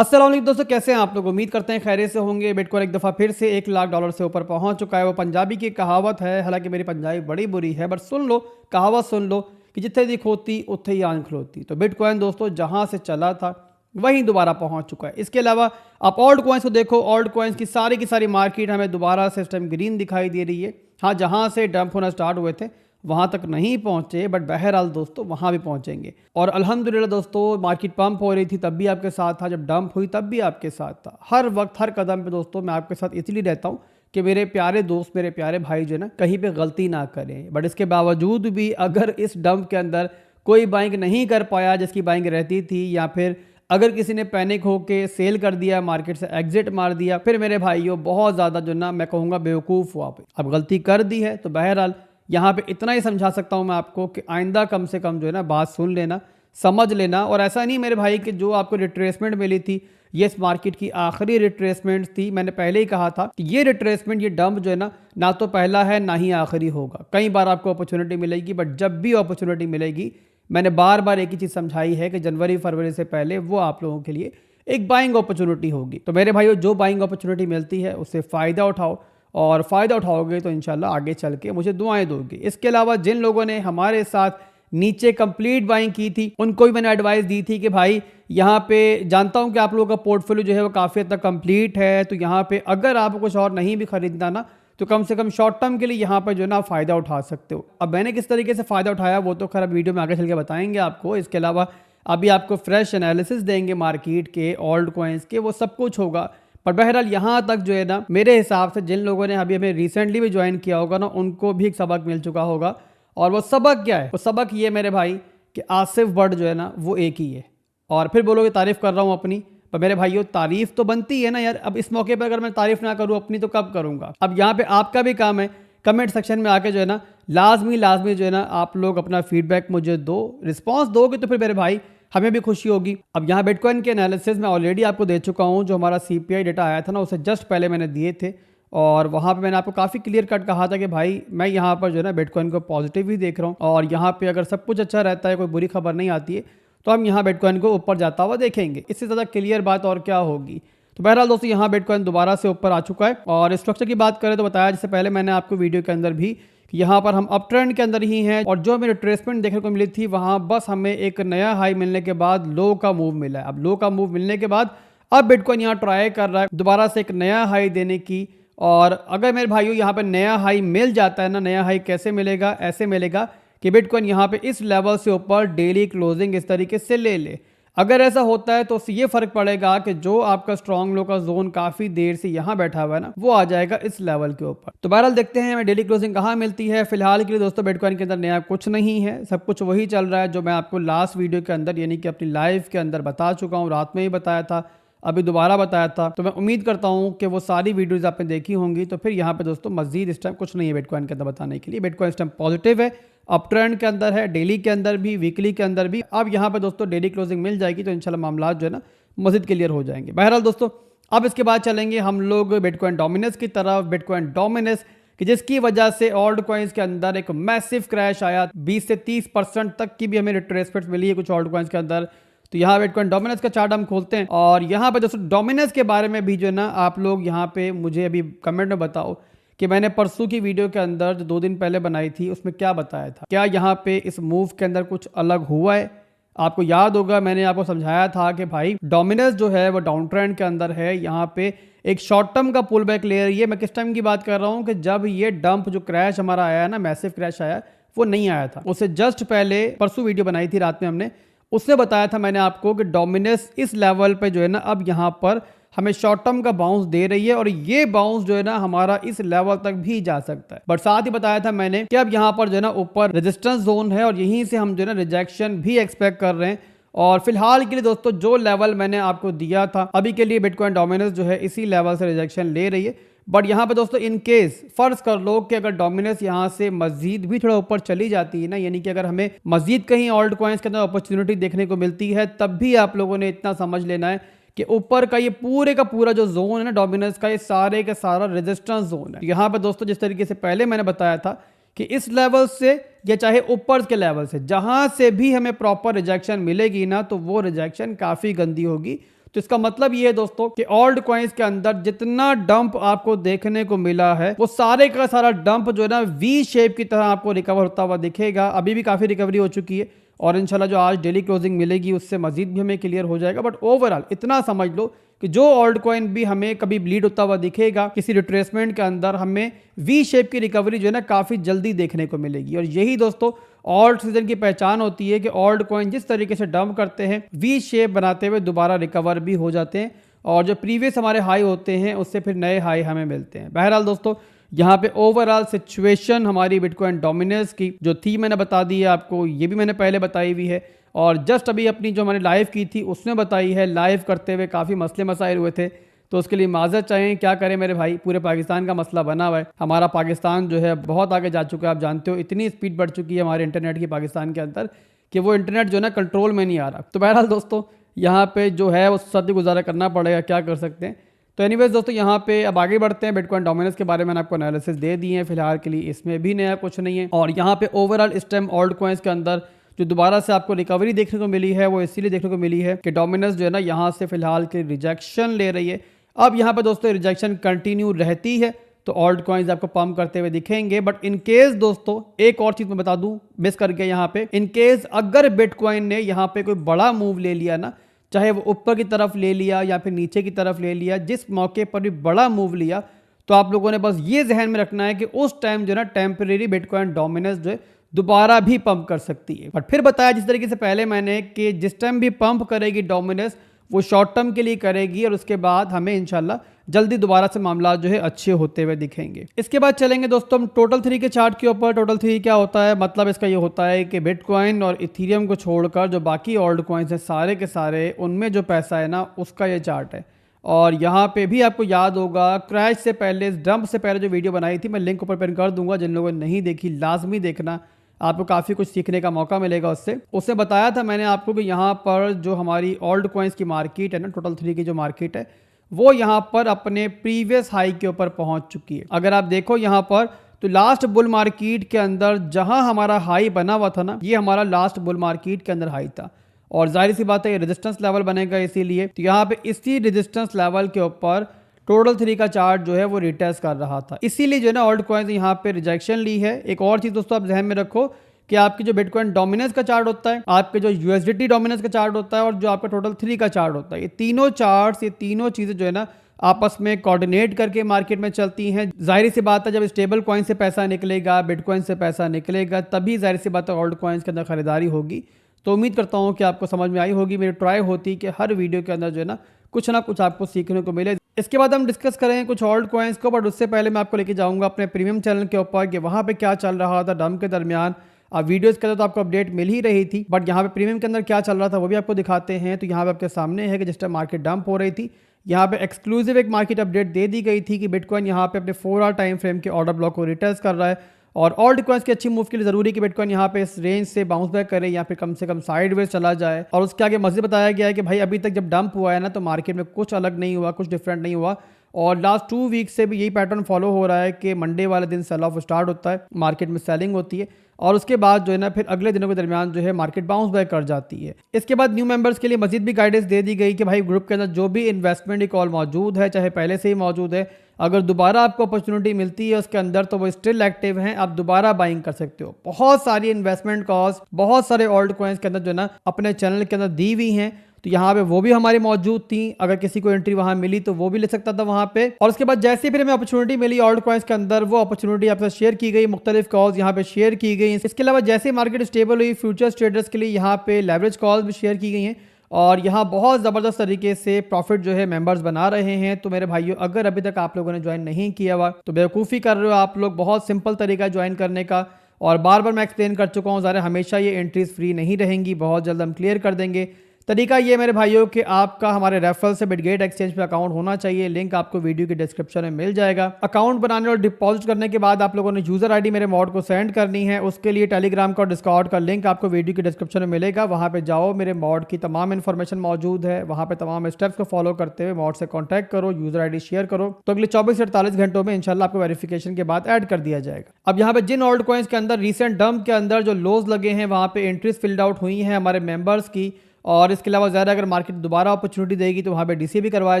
अस्सलाम वालेकुम दोस्तों, कैसे हैं आप लोग। उम्मीद करते हैं खैरियत से होंगे। बिटकॉइन एक दफ़ा फिर से $1 लाख से ऊपर पहुंच चुका है। वो पंजाबी की कहावत है, हालांकि मेरी पंजाबी बड़ी बुरी है, बट सुन लो, कहावत सुन लो कि जिथे दी खोती उत्थे ही आंख खलोती। तो बिटकॉइन दोस्तों जहां से चला था वहीं दोबारा पहुंच चुका है। इसके अलावा आप ऑल्ट कॉइन्स को देखो, ऑल्ट कॉइन्स की सारी मार्केट हमें दोबारा से इस टाइम ग्रीन दिखाई दे रही है। हाँ, जहां से डंप होना स्टार्ट हुए थे वहां तक नहीं पहुंचे, बट बहरहाल दोस्तों वहां भी पहुंचेंगे। और अल्हम्दुलिल्लाह दोस्तों, मार्केट पंप हो रही थी तब भी आपके साथ था, जब डंप हुई तब भी आपके साथ था। हर वक्त हर कदम पे दोस्तों मैं आपके साथ इसलिए रहता हूं कि मेरे प्यारे दोस्त, मेरे प्यारे भाई जो है ना, कहीं पे गलती ना करें। बट इसके बावजूद भी अगर इस डंप के अंदर कोई बाइंग नहीं कर पाया जिसकी बाइंग रहती थी, या फिर अगर किसी ने पैनिक होके सेल कर दिया, मार्केट से एग्जिट मार दिया, फिर मेरे भाइयों बहुत ज़्यादा जो ना मैं कहूँगा बेवकूफ़ हुआ। अब गलती कर दी है तो बहरहाल यहाँ पे इतना ही समझा सकता हूँ मैं आपको कि आइंदा कम से कम जो है ना बात सुन लेना, समझ लेना। और ऐसा नहीं मेरे भाई कि जो आपको रिट्रेसमेंट मिली थी ये इस मार्केट की आखिरी रिट्रेसमेंट थी। मैंने पहले ही कहा था कि ये रिट्रेसमेंट, ये डंप जो है ना तो पहला है ना ही आखिरी होगा। कई बार आपको अपॉर्चुनिटी मिलेगी, बट जब भी अपॉर्चुनिटी मिलेगी, मैंने बार बार एक ही चीज़ समझाई है कि जनवरी फरवरी से पहले वो आप लोगों के लिए एक बाइंग अपॉर्चुनिटी होगी। तो मेरे भाइयों, जो बाइंग अपॉर्चुनिटी मिलती है उससे फ़ायदा उठाओ, और फ़ायदा उठाओगे तो इंशाल्लाह आगे चल के मुझे दुआएं दोगे। इसके अलावा जिन लोगों ने हमारे साथ नीचे कंप्लीट बाइंग की थी उनको भी मैंने एडवाइस दी थी कि भाई यहाँ पे जानता हूँ कि आप लोगों का पोर्टफोलियो जो है वो काफ़ी हद तक कंप्लीट है, तो यहाँ पे अगर आप कुछ और नहीं भी खरीदना ना, तो कम से कम शॉर्ट टर्म के लिए यहाँ पर जो है ना फ़ायदा उठा सकते हो। अब मैंने किस तरीके से फ़ायदा उठाया वो तो खैर वीडियो में आगे चल के बताएंगे आपको। इसके अलावा अभी आपको फ्रेश एनालिसिस देंगे मार्केट के, ऑल्ट कॉइन्स के, वो सब कुछ होगा। पर बहरहाल यहाँ तक जो है ना, मेरे हिसाब से जिन लोगों ने अभी हमें रिसेंटली भी ज्वाइन किया होगा ना, उनको भी एक सबक मिल चुका होगा। और वो सबक क्या है? वो सबक ये मेरे भाई कि आसिफ बट जो है ना वो एक ही है। और फिर बोलोगे तारीफ़ कर रहा हूँ अपनी, पर मेरे भाइयों तारीफ़ तो बनती है ना यार। अब इस मौके पर अगर मैं तारीफ़ ना करूँ अपनी तो कब करूँगा। अब यहाँ पे आपका भी काम है, कमेंट सेक्शन में आके जो है ना लाजमी जो है ना आप लोग अपना फीडबैक मुझे दो। रिस्पॉन्स दोगे तो फिर मेरे भाई हमें भी खुशी होगी। अब यहाँ बिटकॉइन के एनालिसिस में ऑलरेडी आपको दे चुका हूँ। जो हमारा सीपीआई डेटा आया था ना उसे जस्ट पहले मैंने दिए थे, और वहाँ पे मैंने आपको काफ़ी क्लियर कट कहा था कि भाई मैं यहाँ पर जो है ना बिटकॉइन को पॉजिटिव ही देख रहा हूँ, और यहाँ पे अगर सब कुछ अच्छा रहता है, कोई बुरी खबर नहीं आती है, तो हम यहाँ बिटकॉइन को ऊपर जाता हुआ देखेंगे। इससे ज़्यादा क्लियर बात और क्या होगी। तो बहरहाल दोस्तों, यहाँ बिटकॉइन दोबारा से ऊपर आ चुका है। और स्ट्रक्चर की बात करें तो बताया जैसे पहले मैंने आपको वीडियो के अंदर भी, यहाँ पर हम अप ट्रेंड के अंदर ही हैं, और जो हमें रिट्रेसमेंट देखने को मिली थी वहाँ बस हमें एक नया हाई मिलने के बाद लो का मूव मिला है। अब लो का मूव मिलने के बाद अब बिटकॉइन यहाँ ट्राई कर रहा है दोबारा से एक नया हाई देने की। और अगर मेरे भाइयों यहाँ पर नया हाई मिल जाता है ना, नया हाई कैसे मिलेगा? ऐसे मिलेगा कि बिटकॉइन यहाँ पे इस लेवल से ऊपर डेली क्लोजिंग इस तरीके से ले ले। अगर ऐसा होता है तो उससे ये फर्क पड़ेगा कि जो आपका स्ट्रॉन्ग लो का जोन काफी देर से यहाँ बैठा हुआ है ना, वो आ जाएगा इस लेवल के ऊपर। तो बहरहाल देखते हैं हमें डेली क्लोजिंग कहाँ मिलती है। फिलहाल के लिए दोस्तों बिटकॉइन के अंदर नया कुछ नहीं है, सब कुछ वही चल रहा है जो मैं आपको लास्ट वीडियो के अंदर यानी कि अपनी लाइव के अंदर बता चुका हूँ। रात में ही बताया था, अभी दोबारा बताया था। तो मैं उम्मीद करता हूँ कि वो सारी वीडियोस आपने देखी होंगी। तो फिर यहाँ पे दोस्तों मजीद इस टाइम कुछ नहीं है बिटकॉइन के अंदर बताने के लिए। बिटकॉइन इस टाइम पॉजिटिव है, अप ट्रेंड के अंदर है, डेली के अंदर भी, वीकली के अंदर भी। अब यहाँ पे दोस्तों डेली क्लोजिंग मिल जाएगी तो इंशाल्लाह मामला जो है ना मजीद क्लियर हो जाएंगे। बहरहाल दोस्तों, अब इसके बाद चलेंगे हम लोग बिटकॉइन डोमिनेंस की तरफ। बिटकॉइन डोमिनेंस कि जिसकी वजह से ऑल्ट कॉइन्स के अंदर एक मैसिव क्रैश आया, 20 से 30% तक की भी हमें रिट्रेसमेंट मिली है कुछ ऑल्ट कॉइन्स के अंदर। तो यहाँ बिटकॉइन डोमिनेंस का चार्ट हम खोलते हैं, और यहाँ पे दोस्तों डोमिनेंस के बारे में भी जो है ना आप लोग यहाँ पे मुझे अभी कमेंट में बताओ कि मैंने परसों की वीडियो के अंदर जो 2 दिन पहले बनाई थी उसमें क्या बताया था। क्या यहाँ पे इस मूव के अंदर कुछ अलग हुआ है? आपको याद होगा मैंने आपको समझाया था कि भाई डोमिनेंस जो है वो डाउन ट्रेंड के अंदर है। यहाँ पे एक शॉर्ट टर्म का पुल बैक ले रही है। मैं किस टाइम की बात कर रहा हूँ कि जब ये डंप जो क्रैश हमारा आया ना, मैसिव क्रैश आया, वो नहीं आया था। उससे जस्ट पहले परसों वीडियो बनाई थी रात में हमने, उसने बताया था मैंने आपको कि डोमिनेंस इस लेवल पे जो है ना अब यहाँ पर हमें शॉर्ट टर्म का बाउंस दे रही है, और ये बाउंस जो है ना हमारा इस लेवल तक भी जा सकता है। बट साथ ही बताया था मैंने कि अब यहाँ पर जो है ना ऊपर रेजिस्टेंस जोन है, और यहीं से हम जो है ना रिजेक्शन भी एक्सपेक्ट कर रहे हैं। और फिलहाल के लिए दोस्तों जो लेवल मैंने आपको दिया था, अभी के लिए बिटकॉइन डोमिनेंस जो है इसी लेवल से रिजेक्शन ले रही है। बट यहाँ पे दोस्तों इन केस फर्ज कर लो कि अगर डोमिनेंस यहाँ से मजीद भी थोड़ा ऊपर चली जाती है ना, यानी कि अगर हमें मजीद कहीं ऑल्ट कॉइन्स के अंदर अपॉर्चुनिटी देखने को मिलती है, तब भी आप लोगों ने इतना समझ लेना है कि ऊपर का ये पूरे का पूरा जो जोन है ना डोमिनेंस का, ये सारे का सारा रेजिस्टेंस जोन है। यहाँ पे दोस्तों जिस तरीके से पहले मैंने बताया था कि इस लेवल से या चाहे ऊपर के लेवल से जहां से भी हमें प्रॉपर रिजेक्शन मिलेगी ना, तो वो रिजेक्शन काफ़ी गंदी होगी। तो इसका मतलब ये है दोस्तों कि ऑल्ट कॉइन्स के अंदर जितना डंप आपको देखने को मिला है वो सारे का सारा डंप जो है ना वी शेप की तरह आपको रिकवर होता हुआ दिखेगा। अभी भी काफी रिकवरी हो चुकी है और इंशाल्लाह जो आज डेली क्लोजिंग मिलेगी उससे मजीद भी हमें क्लियर हो जाएगा। बट ओवरऑल इतना समझ लो कि जो ऑल्ट कॉइन भी हमें कभी ब्लीड होता हुआ दिखेगा किसी रिट्रेसमेंट के अंदर, हमें वी शेप की रिकवरी जो है ना काफी जल्दी देखने को मिलेगी। और यही दोस्तों ऑल्ट सीजन की पहचान होती है कि ऑल्ट कॉइन जिस तरीके से डंप करते हैं वी शेप बनाते हुए दोबारा रिकवर भी हो जाते हैं और जो प्रीवियस हमारे हाई होते हैं उससे फिर नए हाई हमें मिलते हैं। बहरहाल दोस्तों यहाँ पे ओवरऑल सिचुएशन हमारी बिटकॉइन डोमिनेंस की जो थी मैंने बता दी है आपको, ये भी मैंने पहले बताई हुई है और जस्ट अभी अपनी जो मैंने लाइव की थी उसमें बताई है। लाइव करते हुए काफ़ी मसले मसाइल हुए थे तो उसके लिए माजरत चाहिए। क्या करें मेरे भाई, पूरे पाकिस्तान का मसला बना हुआ है। हमारा पाकिस्तान जो है बहुत आगे जा चुका है, आप जानते हो इतनी स्पीड बढ़ चुकी है हमारे इंटरनेट की पाकिस्तान के अंदर कि वो इंटरनेट जो है ना कंट्रोल में नहीं आ रहा। तो बहरहाल दोस्तों यहाँ पे जो है वो सदी गुजारा करना पड़ेगा, क्या कर सकते हैं। तो एनीवेज दोस्तों यहाँ पे अब आगे बढ़ते हैं। बिटकॉइन डोमिनेंस के बारे में मैंने आपको एनालिसिस दे दिए हैं, फिलहाल के लिए इसमें भी नया कुछ नहीं है। और यहाँ पे ओवरऑल इस टाइम ऑल्ट कॉइन्स के अंदर जो दोबारा से आपको रिकवरी देखने को मिली है वो इसीलिए देखने को मिली है कि डोमिनेंस जो है ना यहाँ से फिलहाल के रिजेक्शन ले रही है। अब यहाँ पे दोस्तों रिजेक्शन कंटिन्यू रहती है तो ऑल्ट कॉइन्स आपको पंप करते हुए दिखेंगे। बट इन केस दोस्तों एक और चीज मैं बता दूं मिस करके, यहाँ पे इन केस अगर बिटकॉइन ने यहाँ पे कोई बड़ा मूव ले लिया ना, चाहे वो ऊपर की तरफ ले लिया या फिर नीचे की तरफ ले लिया, जिस मौके पर भी बड़ा मूव लिया तो आप लोगों ने बस ये जहन में रखना है कि उस टाइम जो है ना टेम्परेरी बिटकॉइन डोमिनेंस जो है दोबारा भी पंप कर सकती है। बट फिर बताया जिस तरीके से पहले मैंने कि जिस टाइम भी पंप करेगी डोमिनेंस वो शॉर्ट टर्म के लिए करेगी और उसके बाद हमें इंशाल्लाह जल्दी दोबारा से मामला जो है अच्छे होते हुए दिखेंगे। इसके बाद चलेंगे दोस्तों हम टोटल 3 के चार्ट के ऊपर। टोटल 3 क्या होता है, मतलब इसका ये होता है कि बिटकॉइन और इथीरियम को छोड़कर जो बाकी ऑल्ट कॉइन्स हैं सारे के सारे उनमें जो पैसा है ना उसका ये चार्ट है। और यहाँ पे भी आपको याद होगा क्रैश से पहले, इस डंप से पहले जो वीडियो बनाई थी मैं लिंक ऊपर पिन कर दूंगा, जिन लोगों ने नहीं देखी लाजमी देखना, आपको काफ़ी कुछ सीखने का मौका मिलेगा उससे बताया था मैंने आपको कि यहाँ पर जो हमारी ऑल्ट कॉइन्स की मार्केट है ना, टोटल 3 की जो मार्केट है वो यहाँ पर अपने प्रीवियस हाई के ऊपर पहुँच चुकी है। अगर आप देखो यहाँ पर तो लास्ट बुल मार्केट के अंदर जहाँ हमारा हाई बना हुआ था ना, ये हमारा लास्ट बुल मार्केट के अंदर हाई था और जाहिर सी बात है ये रेजिस्टेंस लेवल बनेगा, इसीलिए तो यहाँ पे इसी रेजिस्टेंस लेवल के ऊपर टोटल 3 का चार्ट जो है वो रिटेस्ट कर रहा था, इसीलिए जो है ना ऑल्ट कॉइन्स यहाँ पे रिजेक्शन ली है। एक और चीज दोस्तों आप ध्यान में रखो कि आपकी जो बिटकॉइन डोमिनेंस का चार्ट होता है, आपके जो यूएसडीटी डोमिनेंस का चार्ट होता है और जो आपका टोटल 3 का चार्ट होता है, ये तीनों चार्ट्स, ये तीनों चीजें जो है ना आपस में कोऑर्डिनेट करके मार्केट में चलती हैं। जाहिर सी बात है जब स्टेबल कॉइन से पैसा निकलेगा, बिटकॉइन से पैसा निकलेगा, तभी जाहिर सी बात है ऑल्ट कॉइन्स के अंदर खरीदारी होगी। तो उम्मीद करता हूँ कि आपको समझ में आई होगी। मेरी ट्राई होती कि हर वीडियो के अंदर जो है ना कुछ आपको सीखने को मिले। इसके बाद हम डिस्कस करेंगे कुछ ऑल्ट कॉइन्स को, बट उससे पहले मैं आपको लेके जाऊंगा अपने प्रीमियम चैनल के ऊपर कि वहाँ पे क्या चल रहा था डंप के दरमियान। वीडियोस के अंदर तो आपको अपडेट मिल ही रही थी, बट यहाँ पे प्रीमियम के अंदर क्या चल रहा था वो भी आपको दिखाते हैं। तो यहाँ पे आपके सामने है कि जिस टाइम मार्केट डंप हो रही थी, यहाँ पे एक्सक्लूसिव एक मार्केट अपडेट दे दी गई थी कि बिटकॉइन यहाँ पे अपने 4 आवर टाइम फ्रेम के ऑर्डर ब्लॉक को रिटेस्ट कर रहा है और ऑल्ट कॉइन्स की अच्छी मूव के लिए जरूरी है कि बिटकॉइन यहाँ पे इस रेंज से बाउंस बैक करे या फिर कम से कम साइडवेज चला जाए। और उसके आगे मज़ीद बताया गया है कि भाई अभी तक जब डंप हुआ है ना तो मार्केट में कुछ अलग नहीं हुआ, कुछ डिफरेंट नहीं हुआ और लास्ट 2 वीक से भी यही पैटर्न फॉलो हो रहा है कि मंडे वाले दिन सेल ऑफ स्टार्ट होता है, मार्केट में सेलिंग होती है और उसके बाद जो है ना फिर अगले दिनों के दरमियान जो है मार्केट बाउंस बैक कर जाती है। इसके बाद न्यू मेंबर्स के लिए मजीद भी गाइडेंस दे दी गई कि भाई ग्रुप के अंदर जो भी इन्वेस्टमेंट कॉल मौजूद है, चाहे पहले से ही मौजूद है, अगर दोबारा आपको अपॉर्चुनिटी मिलती है उसके अंदर तो वो स्टिल एक्टिव हैं, आप दोबारा बाइंग कर सकते हो। बहुत सारी इन्वेस्टमेंट कॉल्स बहुत सारे ऑल्ट कॉइन्स के अंदर जो है ना अपने चैनल के अंदर दी हुई हैं, तो यहाँ पे वो भी हमारी मौजूद थी। अगर किसी को एंट्री वहां मिली तो वो भी ले सकता था वहां पे। और उसके बाद जैसे फिर हमें अपॉर्चुनिटी मिली ऑल्ट कॉइन्स के अंदर, वो अपॉर्चुनिटी आपसे शेयर की गई, मुख्तलिफ कॉल्स यहाँ पे शेयर की गई। इसके अलावा जैसे मार्केट स्टेबल हुई, फ्यूचर्स ट्रेडर्स के लिए यहाँ पे लेवरेज कॉल्स भी शेयर की गई हैं और यहाँ बहुत ज़बरदस्त तरीके से प्रॉफिट जो है मेंबर्स बना रहे हैं। तो मेरे भाइयों अगर अभी तक आप लोगों ने ज्वाइन नहीं किया हुआ तो बेवकूफ़ी कर रहे हो आप लोग। बहुत सिंपल तरीका है ज्वाइन करने का और बार बार मैं एक्सप्लेन कर चुका हूँ, ज़रा हमेशा ये एंट्रीज फ्री नहीं रहेंगी, बहुत जल्द हम क्लियर कर देंगे। तरीका ये मेरे भाइयों कि आपका हमारे रेफरल से बिटगेट एक्सचेंज पे अकाउंट होना चाहिए, लिंक आपको वीडियो की डिस्क्रिप्शन में मिल जाएगा। अकाउंट बनाने और डिपॉजिट करने के बाद आप लोगों ने यूजर आईडी मेरे मॉड को सेंड करनी है, उसके लिए टेलीग्राम का और डिस्कॉर्ड का लिंक आपको वीडियो की डिस्क्रिप्शन में मिलेगा। वहां पे जाओ, मेरे मॉड की तमाम इन्फॉर्मेशन मौजूद है, वहां पे तमाम स्टेप्स को फॉलो करते हुए मॉड से कॉन्टैक्ट करो, यूजर आईडी शेयर करो, तो अगले 24 से 48 घंटों में इंशाल्लाह आपको वेरिफिकेशन के बाद ऐड कर दिया जाएगा। अब यहाँ पे जिन ऑल्ट कॉइन्स के अंदर रिसेंट डंप के अंदर जो लोज लगे हैं वहां पे एंट्रीज फिल्ड आउट हुई हैं हमारे मेंबर्स की, और इसके अलावा ज़्यादा अगर मार्केट दोबारा अपॉर्चुनिटी देगी तो वहाँ पे डीसी भी करवाया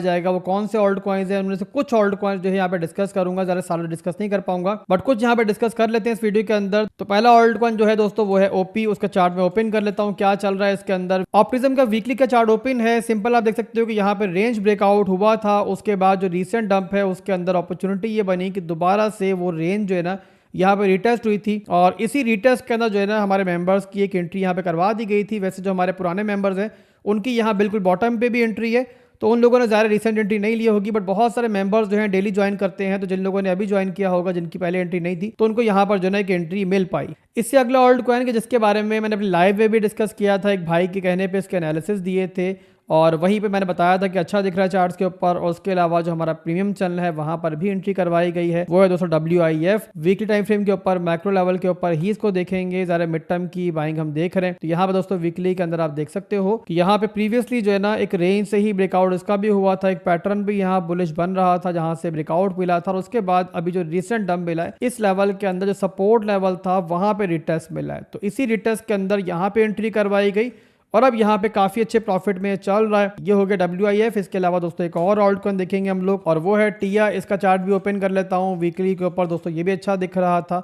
जाएगा। वो कौन से ऑल्ट कॉइन्स हैं उनमें से कुछ ऑल्ट कॉइन्स जो है यहाँ पे डिस्कस करूंगा, ज़्यादा सारा डिस्कस नहीं कर पाऊंगा, बट कुछ यहाँ पे डिस्कस कर लेते हैं इस वीडियो के अंदर। तो पहला ऑल्ट कॉइन जो है दोस्तों वो है ओपी। उसका चार्ट में ओपन कर लेता हूँ, क्या चल रहा है इसके अंदर। ऑप्टिज्म का वीकली का चार्ट ओपन है, सिंपल आप देख सकते हो कि यहाँ पे रेंज ब्रेकआउट हुआ था, उसके बाद जो रिसेंट डंप है उसके अंदर अपॉर्चुनिटी ये बनी कि दोबारा से वो रेंज जो है ना यहाँ पे रिटेस्ट हुई थी, और इसी रिटेस्ट के अंदर जो है ना हमारे मेंबर्स की एक एंट्री यहाँ पे करवा दी गई थी। वैसे जो हमारे पुराने मेंबर्स हैं उनकी यहाँ बिल्कुल बॉटम पे भी एंट्री है, तो उन लोगों ने ज़्यादा रिसेंट एंट्री नहीं ली होगी, बट बहुत सारे मेंबर्स जो हैं डेली ज्वाइन करते हैं, तो जिन लोगों ने अभी ज्वाइन किया होगा जिनकी पहले एंट्री नहीं थी तो उनको यहाँ पर जो है एक एंट्री मिल पाई। इससे अगला ऑल्ट कॉइन के जिसके बारे में मैंने अपनी लाइव में भी डिस्कस किया था, एक भाई के कहने पे इसके एनालिसिस दिए थे, और वहीं पे मैंने बताया था कि अच्छा दिख रहा है चार्ट्स के ऊपर। और उसके अलावा जो हमारा प्रीमियम चैनल है वहां पर भी एंट्री करवाई गई है, वो है दोस्तों WIF। वीकली टाइम फ्रेम के ऊपर मैक्रो लेवल के ऊपर ही इसको देखेंगे, ज़्यादा मिड टर्म की बाइंग हम देख रहे हैं। तो यहाँ पर दोस्तों वीकली के अंदर आप देख सकते हो कि यहाँ पे प्रीवियसली जो है ना एक रेंज से ही ब्रेकआउट इसका भी हुआ था, एक पैटर्न भी यहाँ बुलिश बन रहा था जहां से ब्रेकआउट मिला था, और उसके बाद अभी जो रिसेंट डंप मिला है इस लेवल के अंदर जो सपोर्ट लेवल था वहां पे रिटेस्ट मिला है, तो इसी रिटेस्ट के अंदर यहाँ पे एंट्री करवाई गई, और अब यहाँ पे काफी अच्छे प्रॉफिट में चल रहा है। ये हो गया WIF। इसके अलावा दोस्तों एक और ऑल्ट कॉइन देखेंगे हम लोग, और वो है टिया। इसका चार्ट भी ओपन कर लेता हूँ वीकली के ऊपर दोस्तों, ये भी अच्छा दिख रहा था।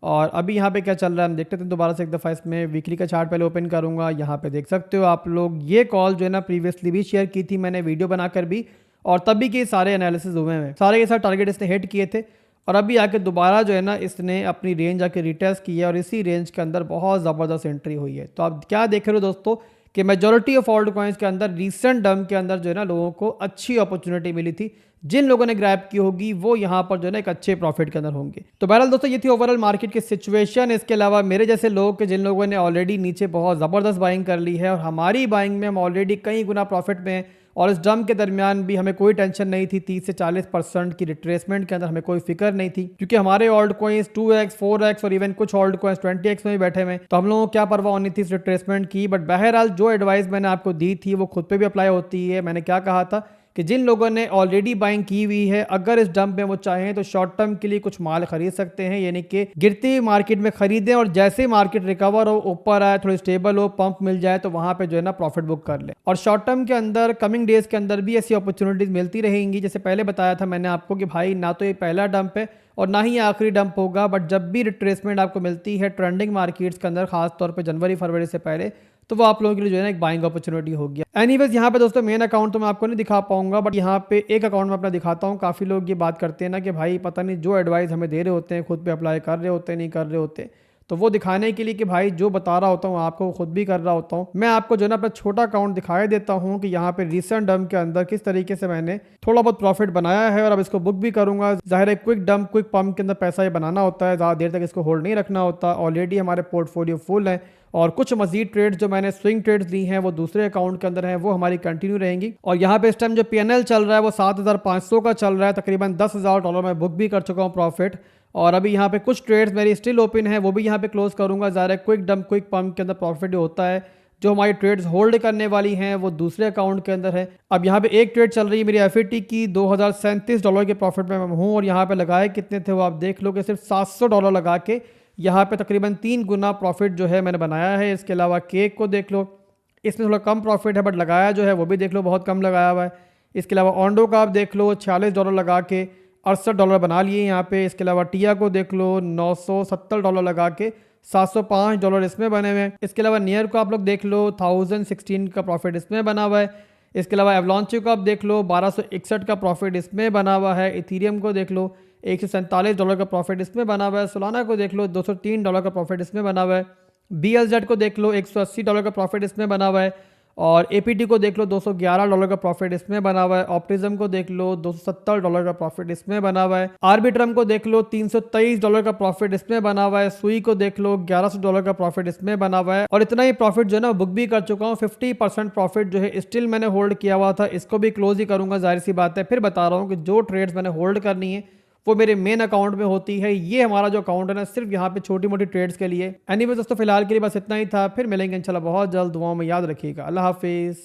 और अभी यहाँ पे क्या चल रहा है हम देखते थे दोबारा से एक दफ़ा। इसमें वीकली का चार्ट पहले ओपन करूँगा, यहाँ पे देख सकते हो आप लोग ये कॉल जो है ना प्रीवियसली भी शेयर की थी मैंने वीडियो बनाकर भी, और तभी के सारे एनालिसिस हुए हैं, सारे के सारे टारगेट इसने हिट किए थे, और अभी आके दोबारा जो है ना इसने अपनी रेंज आके रिटेस्ट की है, और इसी रेंज के अंदर बहुत ज़बरदस्त एंट्री हुई है। तो आप क्या देख रहे हो दोस्तों कि मेजॉरिटी ऑफ ऑल्ट कॉइन्स के अंदर रिसेंट डंप के अंदर जो है ना लोगों को अच्छी अपॉर्चुनिटी मिली थी, जिन लोगों ने ग्रैब की होगी वो यहाँ पर जो है ना एक अच्छे प्रॉफिट के अंदर होंगे। तो बहरहाल दोस्तों ये थी ओवरऑल मार्केट की सिचुएशन। इसके अलावा मेरे जैसे लोग के जिन लोगों ने ऑलरेडी नीचे बहुत ज़बरदस्त बाइंग कर ली है, और हमारी बाइंग में हम ऑलरेडी कई गुना प्रॉफिट में हैं, और इस डंप के दरमियान भी हमें कोई टेंशन नहीं थी। 30 से 40% की रिट्रेसमेंट के अंदर हमें कोई फिक्र नहीं थी, क्योंकि हमारे ऑल्ट कॉइन्स 2x 4x और इवन कुछ ऑल्ट कॉइन्स 20x में भी बैठे हुए, तो हम लोगों को क्या परवाह होनी थी इस रिट्रेसमेंट की। बट बहरहाल जो एडवाइस मैंने आपको दी थी वो खुद पे भी अप्लाई होती है। मैंने क्या कहा था कि जिन लोगों ने ऑलरेडी बाइंग की हुई है, अगर इस डंप में वो चाहें तो शॉर्ट टर्म के लिए कुछ माल खरीद सकते हैं, यानी कि गिरती हुई मार्केट में खरीदें, और जैसे मार्केट रिकवर हो, ऊपर आए, थोड़ी स्टेबल हो, पंप मिल जाए तो वहां पे जो है ना प्रॉफिट बुक कर ले। और शॉर्ट टर्म के अंदर कमिंग डेज के अंदर भी ऐसी अपॉर्चुनिटीज मिलती रहेंगी। जैसे पहले बताया था मैंने आपको कि भाई ना तो ये पहला डंप है और ना ही ये आखिरी डंप होगा, बट जब भी रिट्रेसमेंट आपको मिलती है ट्रेंडिंग मार्केट्स के अंदर, खासतौर पर जनवरी फरवरी से पहले, तो वो आप लोगों के लिए जो है ना एक बाइंग अपॉर्चुनिटी होगी। एनीवेज यहाँ पे दोस्तों मेन अकाउंट तो मैं आपको नहीं दिखा पाऊंगा, बट यहाँ पे एक अकाउंट में अपना दिखाता हूँ। काफ़ी लोग ये बात करते हैं ना कि भाई पता नहीं जो एडवाइस हमें दे रहे होते हैं खुद पे अप्लाई कर रहे होते हैं नहीं कर रहे होते, तो वो दिखाने के लिए कि भाई जो बता रहा होता हूँ आपको खुद भी कर रहा होता हूँ। मैं आपको जो है ना अपना छोटा अकाउंट दिखाई देता हूँ कि यहाँ पे रिसेंट डंप के अंदर किस तरीके से मैंने थोड़ा बहुत प्रॉफिट बनाया है, और अब इसको बुक भी करूंगा। जाहिर है क्विक डंप क्विक पंप के अंदर पैसा ये बनाना होता है, ज़्यादा देर तक इसको होल्ड नहीं रखना होता। ऑलरेडी हमारे पोर्टफोलियो फुल है, और कुछ मजीद ट्रेड्स जो मैंने स्विंग ट्रेड्स ली हैं वो दूसरे अकाउंट के अंदर हैं, वो हमारी कंटिन्यू रहेंगी। और यहाँ पे इस टाइम जो PNL चल रहा है वो 7,500 का चल रहा है, तकरीबन $10,000 मैं बुक भी कर चुका हूँ प्रॉफिट। और अभी यहाँ पे कुछ ट्रेड्स मेरी स्टिल ओपन है, वो भी यहाँ पे क्लोज करूँगा। ज़्यादा क्विक डंप क्विक पंप के अंदर प्रॉफिट होता है। जो हमारी ट्रेड्स होल्ड करने वाली हैं वो दूसरे अकाउंट के अंदर है। अब यहाँ पे एक ट्रेड चल रही है मेरी FAT की, $2,037 के प्रॉफिट में मैं हूँ, और यहाँ पे लगाए कितने थे वो आप देख लो कि सिर्फ $700 लगा के यहाँ पे तकरीबन 3 गुना प्रॉफिट जो है मैंने बनाया है। इसके अलावा केक को देख लो, इसमें थोड़ा कम प्रॉफिट है, बट लगाया जो है वो भी देख लो बहुत कम लगाया हुआ है। इसके अलावा ऑन्डो का आप देख लो $46 लगा के $68 बना लिए यहाँ पे। इसके अलावा टिया को देख लो $970 लगा के $705 इसमें बने हुए हैं। इसके अलावा नियर को आप लोग देख लो 1016 का प्रॉफिट इसमें बना हुआ है। इसके अलावा एवलॉन्ची को आप देख लो 1261 का प्रॉफिट इसमें बना हुआ है। इथीरियम को देख लो $147 का प्रॉफिट इसमें बना हुआ है। सोलाना को देख लो $203 का प्रॉफिट इसमें बना हुआ है। BLZ को देख लो $180 का प्रॉफिट इसमें बना हुआ है। और APT को देख लो $211 का प्रॉफिट इसमें बना हुआ है। ऑप्टिज्म को देख लो $270 का प्रॉफिट इसमें बना हुआ है। आर्बिट्रम को देख लो $323 का प्रॉफिट इसमें बना हुआ है। सुई को देख लो $1100 का प्रॉफिट इसमें बना हुआ है। और इतना ही प्रॉफिट जो है ना बुक भी कर चुका हूँ। 50% प्रॉफिट जो है स्टिल मैंने होल्ड किया हुआ था, इसको भी क्लोज ही करूंगा, जाहिर सी बात है। फिर बता रहा हूँ कि जो ट्रेड्स मैंने होल्ड करनी है वो मेरे मेन अकाउंट में होती है। ये हमारा जो अकाउंट है ना सिर्फ यहाँ पे छोटी मोटी ट्रेड्स के लिए। एनीवेज दोस्तों फिलहाल के लिए बस इतना ही था, फिर मिलेंगे इंशाल्लाह बहुत जल्द। दुआओं में याद रखिएगा। अल्लाह हाफिज़।